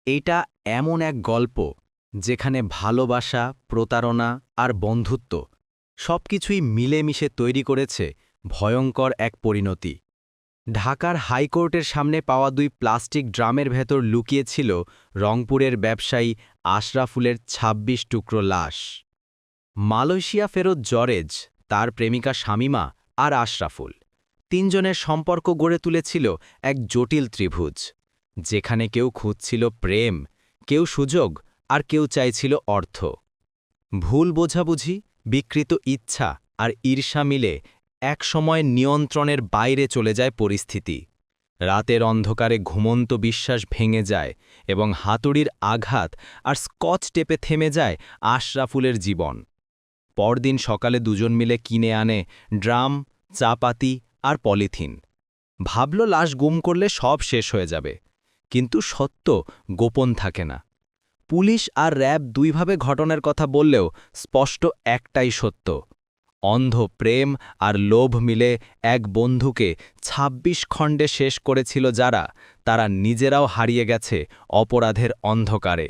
এটা এমন এক গল্প যেখানে ভালোবাসা, প্রতারণা আর বন্ধুত্ব সবকিছুই মিলেমিশে তৈরি করেছে ভয়ঙ্কর এক পরিণতি। ঢাকার হাইকোর্টের সামনে পাওয়া ২ প্লাস্টিক ড্রামের ভেতর লুকিয়ে ছিল রংপুরের ব্যবসায়ী আশরাফুলের ২৬ টুকরো লাশ। মালয়েশিয়া ফেরত জরেজ, তার প্রেমিকা শামীমা আর আশরাফুল, তিনজনের সম্পর্ক গড়ে তুলেছিল এক জটিল ত্রিভুজ, যেখানে কেউ খুঁজছিল প্রেম, কেউ সুযোগ আর কেউ চাইছিল অর্থ। ভুল বোঝাবুঝি, বিকৃত ইচ্ছা আর ঈর্ষা মিলে একসময় নিয়ন্ত্রণের বাইরে চলে যায় পরিস্থিতি। রাতের অন্ধকারে ঘুমন্ত বিশ্বাস ভেঙে যায় এবং হাতুড়ির আঘাত আর স্কচ টেপে থেমে যায় আশরাফুলের জীবন। পরদিন সকালে দুজন মিলে কিনে আনে ড্রাম, চাপাতি আর পলিথিন। ভাবল লাশ গুম করলে সব শেষ হয়ে যাবে, কিন্তু সত্য গোপন থাকে না। পুলিশ আর র‍্যাব দুইভাবে ঘটনার কথা বললেও স্পষ্ট একটাই সত্য: অন্ধ প্রেম আর লোভ মিলে এক বন্ধুকে ২৬ খণ্ডে শেষ করেছিল যারা, তারা নিজেরাও হারিয়ে গেছে অপরাধের অন্ধকারে।